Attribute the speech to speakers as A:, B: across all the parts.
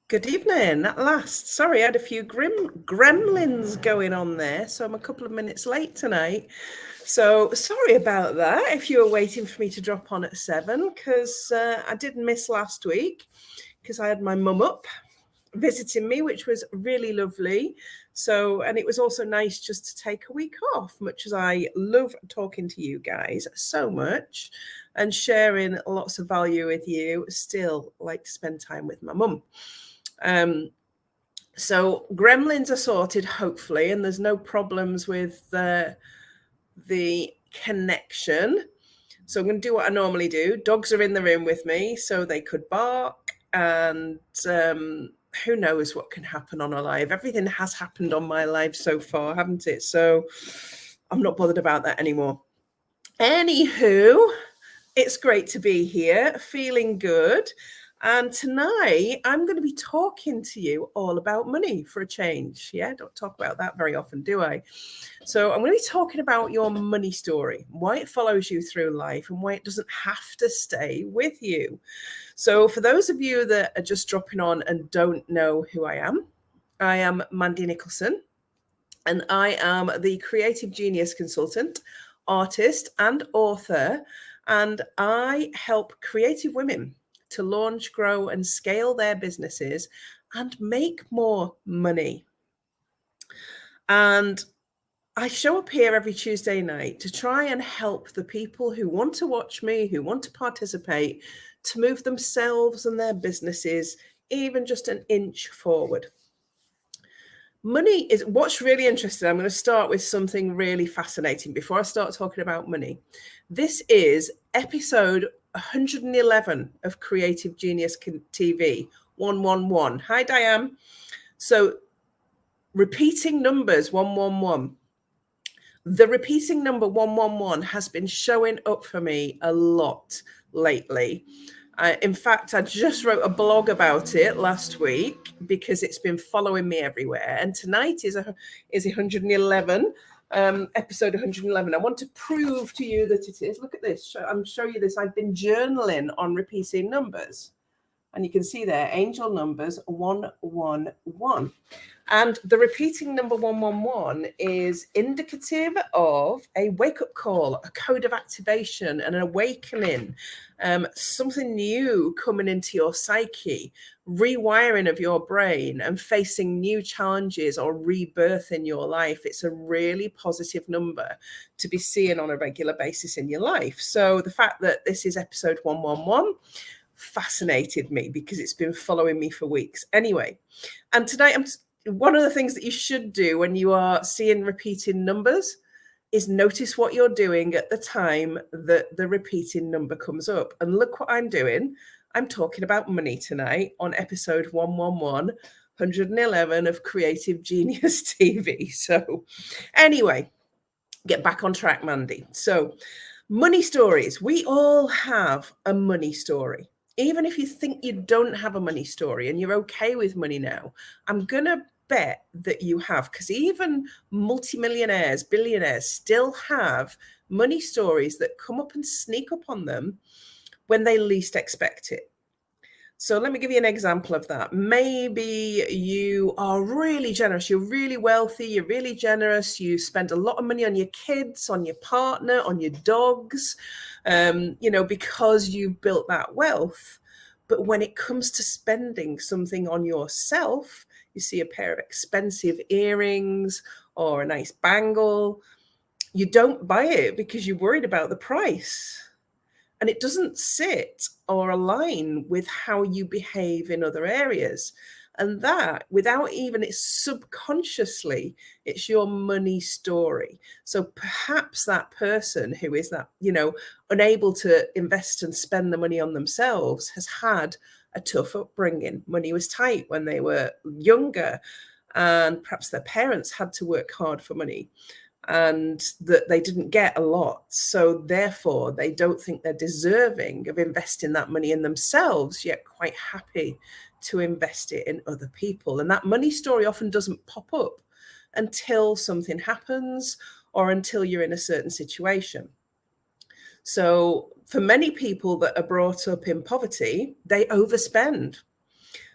A: Good evening, at last. Sorry, I had a few gremlins going on there, so I'm a couple of minutes late tonight. So sorry about that if you were waiting for me to drop on at 7, because I did miss last week because I had my mum up visiting me, which was really lovely. So, and it was also nice just to take a week off, much as I love talking to you guys so much and sharing lots of value with you. Still like to spend time with my mum. So gremlins are sorted, hopefully, and there's no problems with the connection. So I'm going to do what I normally do. Dogs are in the room with me, so they could bark, and who knows what can happen on a live. Everything has happened on my live so far, haven't it? So I'm not bothered about that anymore. Anywho, it's great to be here, feeling good. And tonight I'm going to be talking to you all about money for a change. Yeah, don't talk about that very often, do I? So I'm going to be talking about your money story, why it follows you through life and why it doesn't have to stay with you. So for those of you that are just dropping on and don't know who I am Mandy Nicholson, and I am the creative genius consultant, artist, and author. And I help creative women to launch, grow, and scale their businesses and make more money. And I show up here every Tuesday night to try and help the people who want to watch me, who want to participate, to move themselves and their businesses even just an inch forward. Money is what's really interesting. I'm going to start with something really fascinating before I start talking about money. This is episode 111 of Creative Genius TV 111. Hi, Diane. So, repeating numbers 111. The repeating number 111 has been showing up for me a lot lately. In fact, I just wrote a blog about it last week because it's been following me everywhere. And tonight is 111, episode 111. I want to prove to you that it is. Look at this. I'm showing you this. I've been journaling on repeating numbers. And you can see there, angel numbers 111. And the repeating number 111 is indicative of a wake-up call, a code of activation, an awakening, something new coming into your psyche, rewiring of your brain and facing new challenges or rebirth in your life. It's a really positive number to be seeing on a regular basis in your life. So the fact that this is episode 111 fascinated me because it's been following me for weeks. Anyway, and tonight one of the things that you should do when you are seeing repeating numbers is notice what you're doing at the time that the repeating number comes up. And look what I'm doing. I'm talking about money tonight on episode 111, 111 of Creative Genius TV. So anyway, get back on track, Mandy. So money stories. We all have a money story. Even if you think you don't have a money story and you're okay with money now, I'm going to bet that you have, because even multimillionaires, billionaires still have money stories that come up and sneak up on them when they least expect it. So let me give you an example of that. Maybe you are really generous, you're really wealthy, you're really generous, you spend a lot of money on your kids, on your partner, on your dogs, because you've built that wealth. But when it comes to spending something on yourself, you see a pair of expensive earrings or a nice bangle, you don't buy it because you're worried about the price. And it doesn't sit or align with how you behave in other areas. And that, without even it subconsciously, it's your money story. So perhaps that person who is that, unable to invest and spend the money on themselves has had a tough upbringing. Money was tight when they were younger, and perhaps their parents had to work hard for money, and that they didn't get a lot. So therefore, they don't think they're deserving of investing that money in themselves, yet quite happy to invest it in other people. And that money story often doesn't pop up until something happens or until you're in a certain situation. So for many people that are brought up in poverty, they overspend.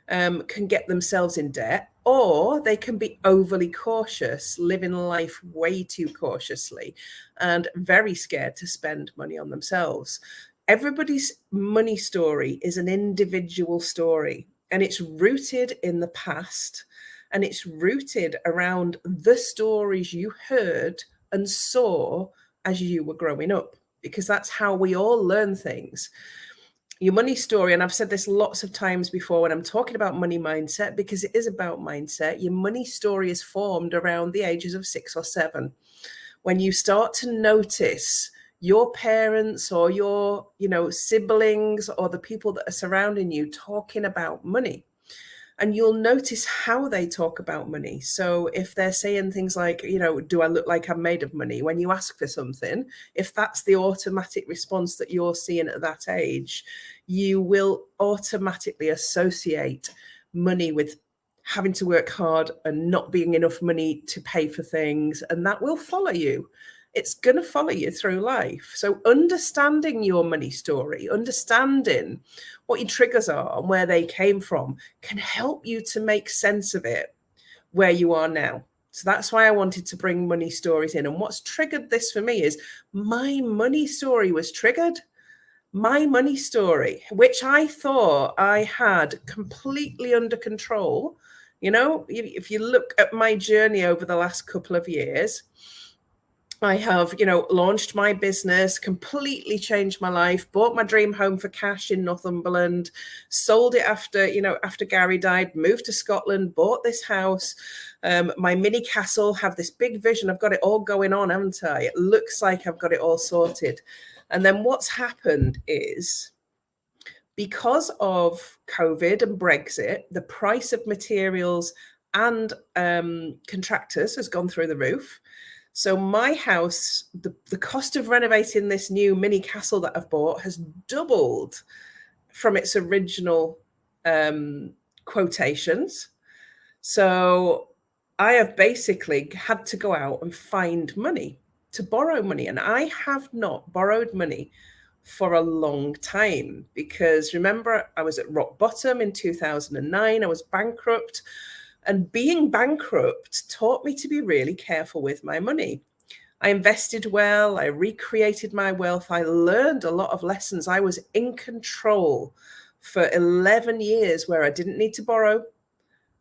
A: can get themselves in debt, or they can be overly cautious, living life way too cautiously and very scared to spend money on themselves. Everybody's money story is an individual story, and it's rooted in the past, and it's rooted around the stories you heard and saw as you were growing up, because that's how we all learn things. Your money story, and I've said this lots of times before when I'm talking about money mindset, because it is about mindset. Your money story is formed around the ages of 6 or 7. When you start to notice your parents or your, siblings or the people that are surrounding you talking about money, and you'll notice how they talk about money. So if they're saying things like, do I look like I'm made of money? When you ask for something, if that's the automatic response that you're seeing at that age, you will automatically associate money with having to work hard and not being enough money to pay for things. And that will follow you. It's going to follow you through life. So understanding your money story, understanding what your triggers are and where they came from, can help you to make sense of it where you are now. So that's why I wanted to bring money stories in. And what's triggered this for me is my money story was triggered. My money story, which I thought I had completely under control. If you look at my journey over the last couple of years, I have, launched my business, completely changed my life, bought my dream home for cash in Northumberland, sold it after Gary died, moved to Scotland, bought this house, my mini castle, have this big vision. I've got it all going on, haven't I? It looks like I've got it all sorted. And then what's happened is, because of COVID and Brexit, the price of materials and contractors has gone through the roof. So my house, the cost of renovating this new mini castle that I've bought has doubled from its original quotations. So I have basically had to go out and find money to borrow money. And I have not borrowed money for a long time, because remember, I was at rock bottom in 2009. I was bankrupt. And being bankrupt taught me to be really careful with my money. I invested well. I recreated my wealth. I learned a lot of lessons. I was in control for 11 years where I didn't need to borrow.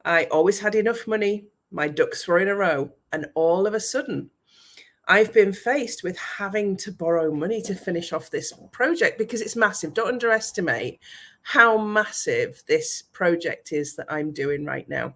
A: I always had enough money. My ducks were in a row. And all of a sudden, I've been faced with having to borrow money to finish off this project, because it's massive. Don't underestimate how massive this project is that I'm doing right now.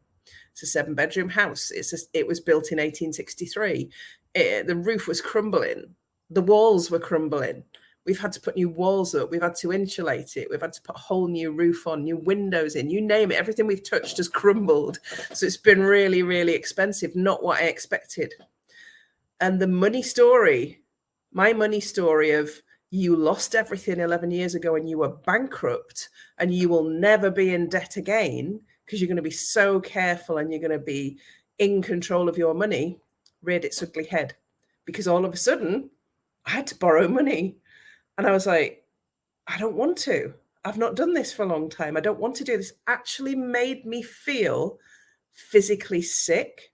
A: It's a 7-bedroom house. It was built in 1863. The roof was crumbling. The walls were crumbling. We've had to put new walls up. We've had to insulate it. We've had to put a whole new roof on, new windows in, you name it. Everything we've touched has crumbled. So it's been really, really expensive. Not what I expected. And the money story, my money story of, you lost everything 11 years ago and you were bankrupt and you will never be in debt again, because you're going to be so careful and you're going to be in control of your money, reared its ugly head. Because all of a sudden, I had to borrow money. And I was like, I don't want to. I've not done this for a long time. I don't want to do this. Actually made me feel physically sick.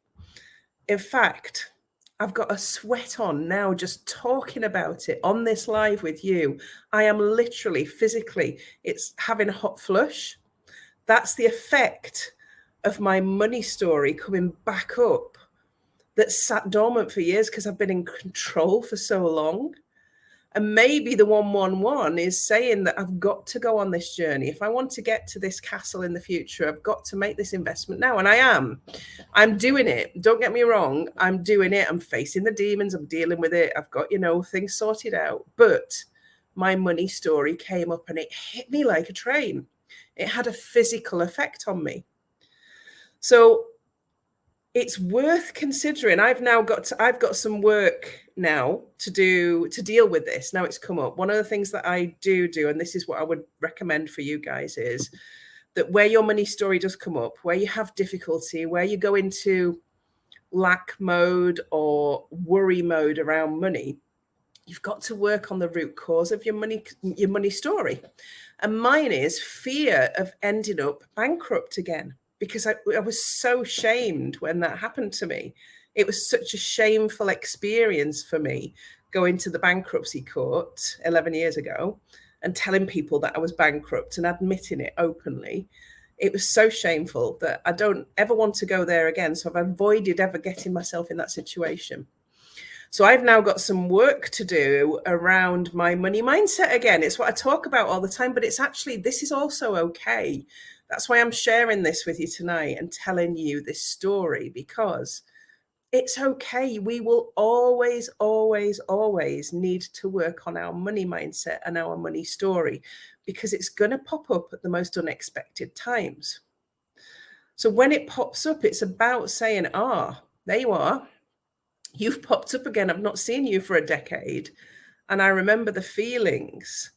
A: In fact, I've got a sweat on now just talking about it on this live with you. I am literally physically, it's having a hot flush. That's the effect of my money story coming back up that sat dormant for years because I've been in control for so long. And maybe the 111 is saying that I've got to go on this journey. If I want to get to this castle in the future, I've got to make this investment now. And I am. I'm doing it. Don't get me wrong. I'm doing it. I'm facing the demons. I'm dealing with it. I've got, things sorted out. But my money story came up and it hit me like a train. It had a physical effect on me. So it's worth considering. I've got some work now to deal with this. Now it's come up. One of the things that I do, and this is what I would recommend for you guys, is that where your money story does come up, where you have difficulty, where you go into lack mode or worry mode around money, You've got to work on the root cause of your money story. And mine is fear of ending up bankrupt again, because I was so shamed when that happened to me. It was such a shameful experience for me going to the bankruptcy court 11 years ago and telling people that I was bankrupt and admitting it openly. It was so shameful that I don't ever want to go there again. So I've avoided ever getting myself in that situation. So I've now got some work to do around my money mindset again. It's what I talk about all the time, but it's actually, this is also okay. That's why I'm sharing this with you tonight and telling you this story, because it's okay. We will always, always, always need to work on our money mindset and our money story, because it's going to pop up at the most unexpected times. So when it pops up, it's about saying, there you are. You've popped up again. I've not seen you for a decade. And I remember the feelings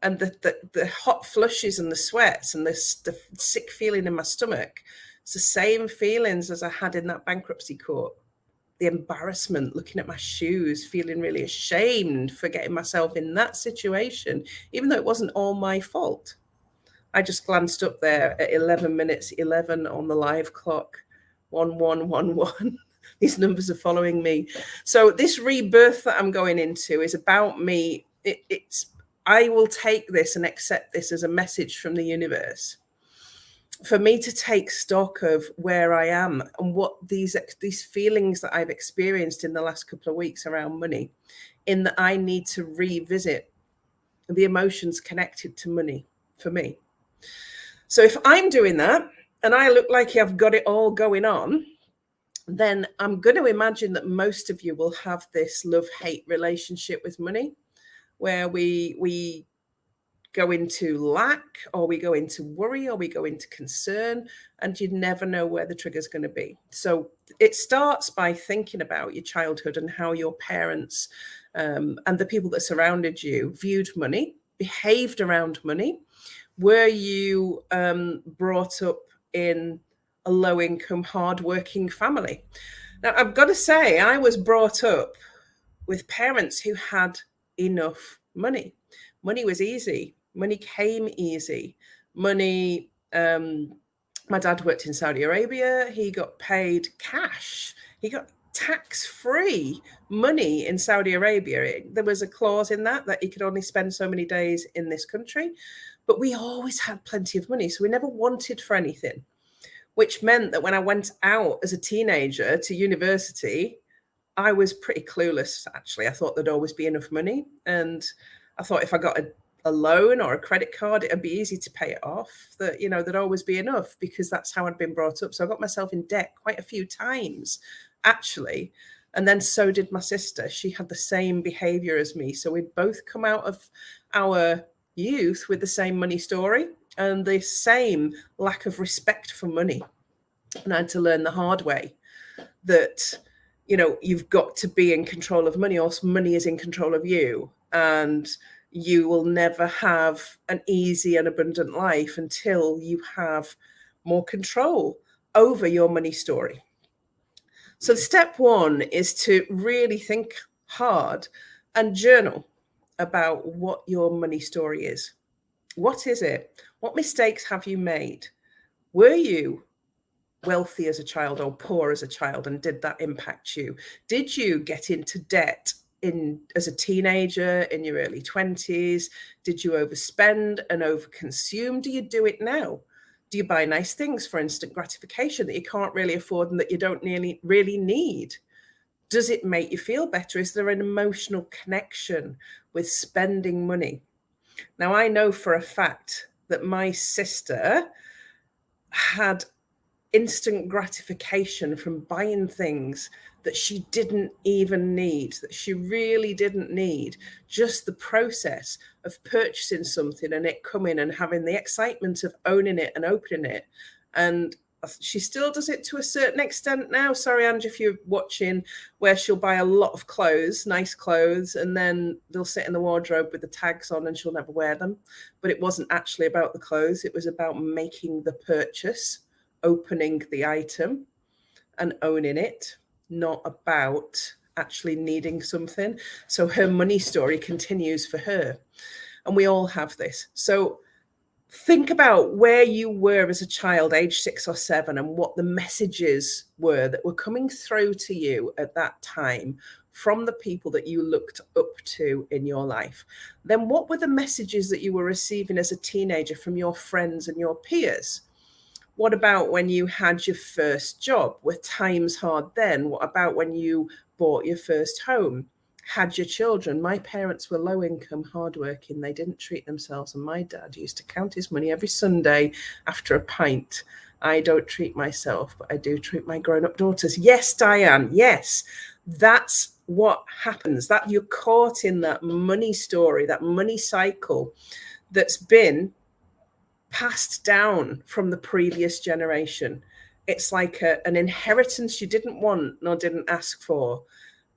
A: and the hot flushes and the sweats and the sick feeling in my stomach. It's the same feelings as I had in that bankruptcy court. The embarrassment, looking at my shoes, feeling really ashamed for getting myself in that situation, even though it wasn't all my fault. I just glanced up there at 11 minutes 11 on the live clock, 1111. These numbers are following me. So this rebirth that I'm going into is about me. I will take this and accept this as a message from the universe for me to take stock of where I am and what these feelings that I've experienced in the last couple of weeks around money, in that I need to revisit the emotions connected to money for me. So if I'm doing that and I look like I've got it all going on, then I'm going to imagine that most of you will have this love-hate relationship with money, where we go into lack, or we go into worry, or we go into concern, and you never know where the trigger's going to be. So it starts by thinking about your childhood and how your parents and the people that surrounded you viewed money, behaved around money. Were you brought up in a low-income, hard-working family? Now, I've got to say, I was brought up with parents who had enough money. Money was easy. Money came easy. Money, my dad worked in Saudi Arabia. He got paid cash. He got tax-free money in Saudi Arabia. There was a clause in that he could only spend so many days in this country. But we always had plenty of money, so we never wanted for anything, which meant that when I went out as a teenager to university, I was pretty clueless, actually. I thought there'd always be enough money. And I thought if I got a loan or a credit card, it'd be easy to pay it off, that, there'd always be enough, because that's how I'd been brought up. So I got myself in debt quite a few times, actually. And then so did my sister. She had the same behavior as me. So we'd both come out of our youth with the same money story and the same lack of respect for money. And I had to learn the hard way that, you've got to be in control of money, or money is in control of you. And you will never have an easy and abundant life until you have more control over your money story. So step one is to really think hard and journal about what your money story is. What is it? What mistakes have you made? Were you wealthy as a child or poor as a child, and did that impact you? Did you get into debt as a teenager, in your early 20s? Did you overspend and overconsume? Do you do it now? Do you buy nice things for instant gratification that you can't really afford and that you don't really need? Does it make you feel better? Is there an emotional connection with spending money? Now, I know for a fact that my sister had instant gratification from buying things that she didn't even need, that she really didn't need. Just the process of purchasing something and it coming and having the excitement of owning it and opening it. And she still does it to a certain extent now. Sorry, Ange, if you're watching, where she'll buy a lot of clothes, nice clothes, and then they'll sit in the wardrobe with the tags on and she'll never wear them. But it wasn't actually about the clothes. It was about making the purchase, opening the item and owning it, not about actually needing something. So her money story continues for her. And we all have this. So think about where you were as a child, age 6 or 7, and what the messages were that were coming through to you at that time from the people that you looked up to in your life. Then what were the messages that you were receiving as a teenager from your friends and your peers? What about when you had your first job? Were times hard then? What about when you bought your first home? Had your children? My parents were low income, hardworking. They didn't treat themselves. And my dad used to count his money every Sunday after a pint. I don't treat myself, but I do treat my grown up daughters. Yes, Diane. Yes, that's what happens. That you're caught in that money story, that money cycle that's been passed down from the previous generation. It's like an inheritance you didn't want nor didn't ask for.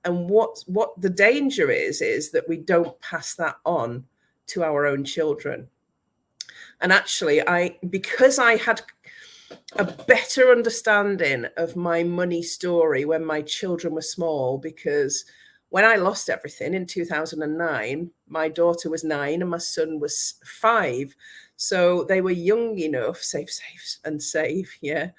A: And what the danger is that we don't pass that on to our own children. And actually, because I had a better understanding of my money story when my children were small, because when I lost everything in 2009, my daughter was 9 and my son was 5. So they were young enough, safe and safe, yeah.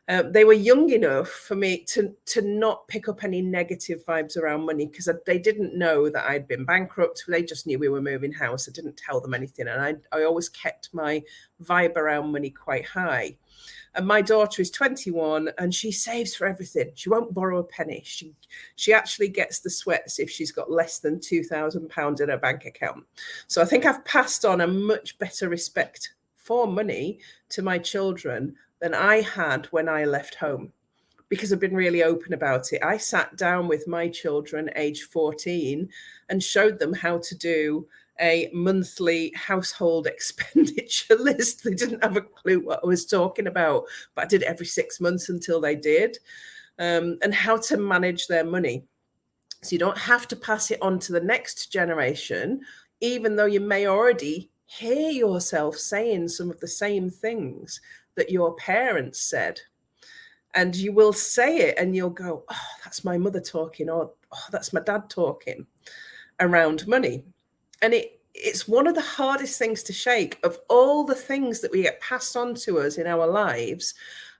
A: They were young enough for me to not pick up any negative vibes around money, because they didn't know that I'd been bankrupt. They just knew we were moving house. I didn't tell them anything. And I always kept my vibe around money quite high. And my daughter is 21 and she saves for everything. She won't borrow a penny. She actually gets the sweats if she's got less than £2,000 in her bank account. So I think I've passed on a much better respect for money to my children than I had when I left home, because I've been really open about it. I sat down with my children age 14 and showed them how to do a monthly household expenditure list. They didn't have a clue what I was talking about, but I did it every 6 months until they did, and how to manage their money. So you don't have to pass it on to the next generation, even though you may already hear yourself saying some of the same things that your parents said. And you will say it and you'll go, oh, that's my mother talking, or oh, that's my dad talking around money. And it's one of the hardest things to shake. Of all the things that we get passed on to us in our lives,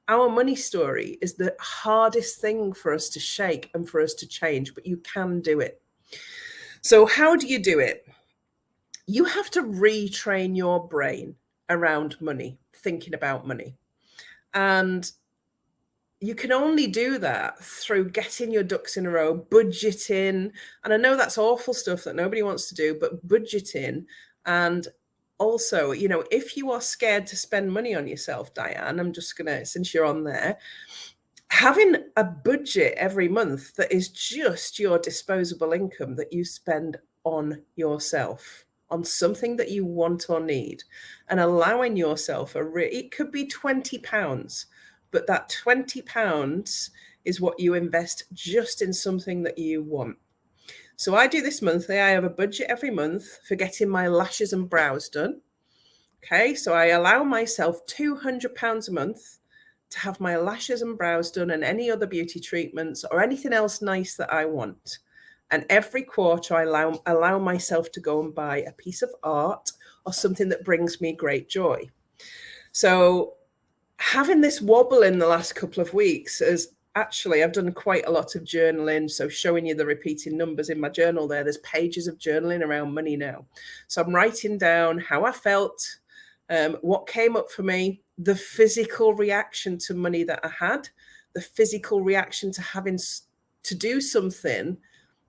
A: our money story is the hardest thing for us to shake and for us to change, but you can do it. So how do you do it? You have to retrain your brain around money, thinking about money. And you can only do that through getting your ducks in a row, budgeting. And I know that's awful stuff that nobody wants to do, but budgeting. And also, if you are scared to spend money on yourself, Diane, I'm just going to, since you're on there, having a budget every month that is just your disposable income that you spend on yourself, on something that you want or need, and allowing yourself it could be £20, but that £20 is what you invest just in something that you want. So I do this monthly. I have a budget every month for getting my lashes and brows done. Okay, so I allow myself £200 a month to have my lashes and brows done, and any other beauty treatments or anything else nice that I want. And every quarter, I allow myself to go and buy a piece of art or something that brings me great joy. So having this wobble in the last couple of weeks is actually, I've done quite a lot of journaling. So showing you the repeating numbers in my journal there's pages of journaling around money now. So I'm writing down how I felt, what came up for me, the physical reaction to money that I had, the physical reaction to having to do something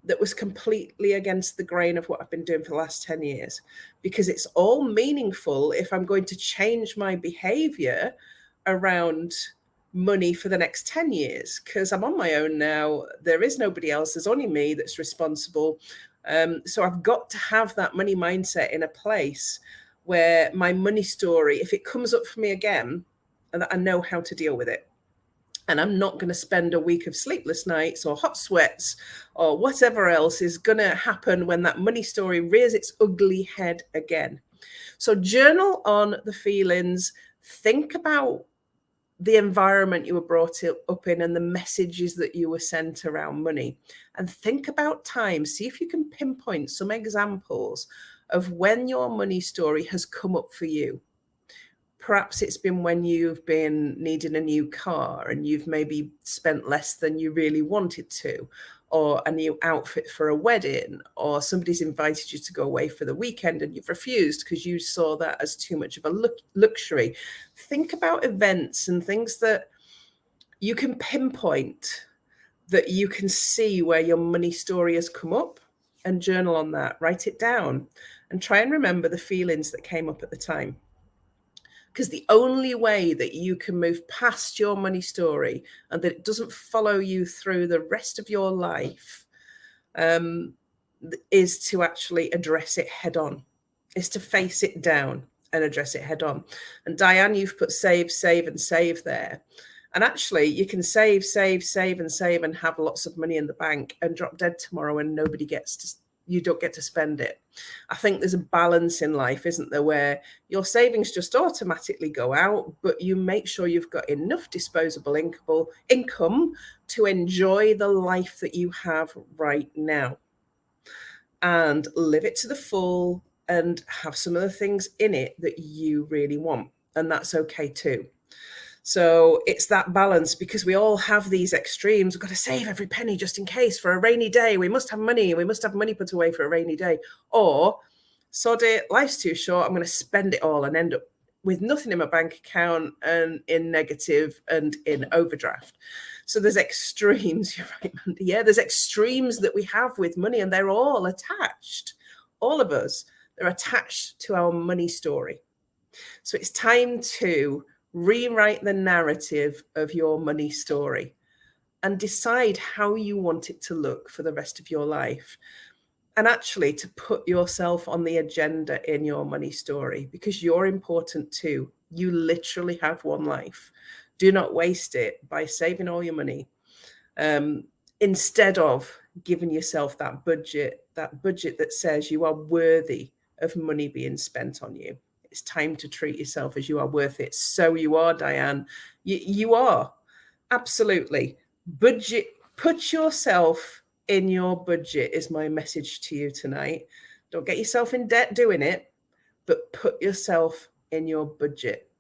A: that was completely against the grain of what I've been doing for the last 10 years, because it's all meaningful if I'm going to change my behavior around money for the next 10 years, because I'm on my own now. There is nobody else. There's only me that's responsible. So I've got to have that money mindset in a place where my money story, if it comes up for me again, and that I know how to deal with it. And I'm not going to spend a week of sleepless nights or hot sweats or whatever else is going to happen when that money story rears its ugly head again. So journal on the feelings. Think about the environment you were brought up in and the messages that you were sent around money. And think about time. See if you can pinpoint some examples of when your money story has come up for you. Perhaps it's been when you've been needing a new car and you've maybe spent less than you really wanted to, or a new outfit for a wedding, or somebody's invited you to go away for the weekend and you've refused because you saw that as too much of a luxury. Think about events and things that you can pinpoint, that you can see where your money story has come up, and journal on that. Write it down and try and remember the feelings that came up at the time. Because the only way that you can move past your money story and that it doesn't follow you through the rest of your life is to actually address it head on, is to face it down and address it head on. And Diane, you've put save, save, and save there. And actually, you can save, save, save, and save and have lots of money in the bank and drop dead tomorrow and you don't get to spend it. I think there's a balance in life, isn't there, where your savings just automatically go out, but you make sure you've got enough disposable income to enjoy the life that you have right now and live it to the full and have some of the things in it that you really want. And that's okay too. So it's that balance, because we all have these extremes. We've got to save every penny just in case for a rainy day. We must have money. We must have money put away for a rainy day. Or, sod it, life's too short. I'm going to spend it all and end up with nothing in my bank account and in negative and in overdraft. So there's extremes. You're right, Mandy. Yeah, there's extremes that we have with money, and they're all attached. All of us, they're attached to our money story. So it's time to rewrite the narrative of your money story and decide how you want it to look for the rest of your life. And actually to put yourself on the agenda in your money story, because you're important too. You literally have one life. Do not waste it by saving all your money. Instead of giving yourself that budget that says you are worthy of money being spent on you. It's time to treat yourself as you are worth it. So you are, Diane. You are. Absolutely. Budget. Put yourself in your budget is my message to you tonight. Don't get yourself in debt doing it, but put yourself in your budget.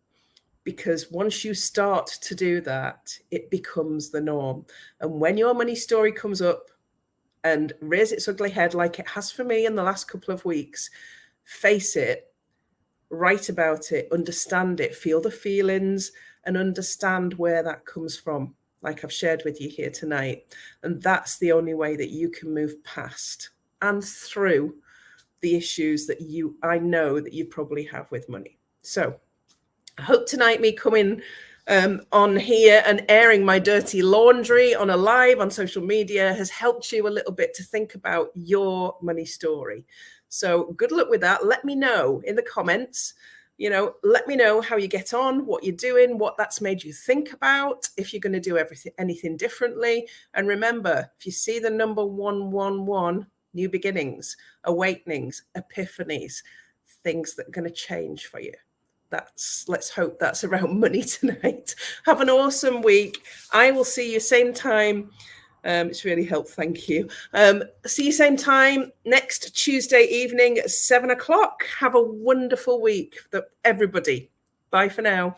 A: Because once you start to do that, it becomes the norm. And when your money story comes up and rears its ugly head like it has for me in the last couple of weeks, face it. Write about it, understand it, feel the feelings, and understand where that comes from, like I've shared with you here tonight. And that's the only way that you can move past and through the issues that I know that you probably have with money. So I hope tonight me coming on here and airing my dirty laundry on a live on social media has helped you a little bit to think about your money story. So good luck with that. Let me know in the comments, let me know how you get on, what you're doing, what that's made you think about, if you're going to do anything differently. And remember, if you see the number 111, new beginnings, awakenings, epiphanies, things that are going to change for you. Let's hope that's around money tonight. Have an awesome week. I will see you same time. It's really helped. Thank you. See you same time next Tuesday evening at 7 o'clock. Have a wonderful week, everybody. Bye for now.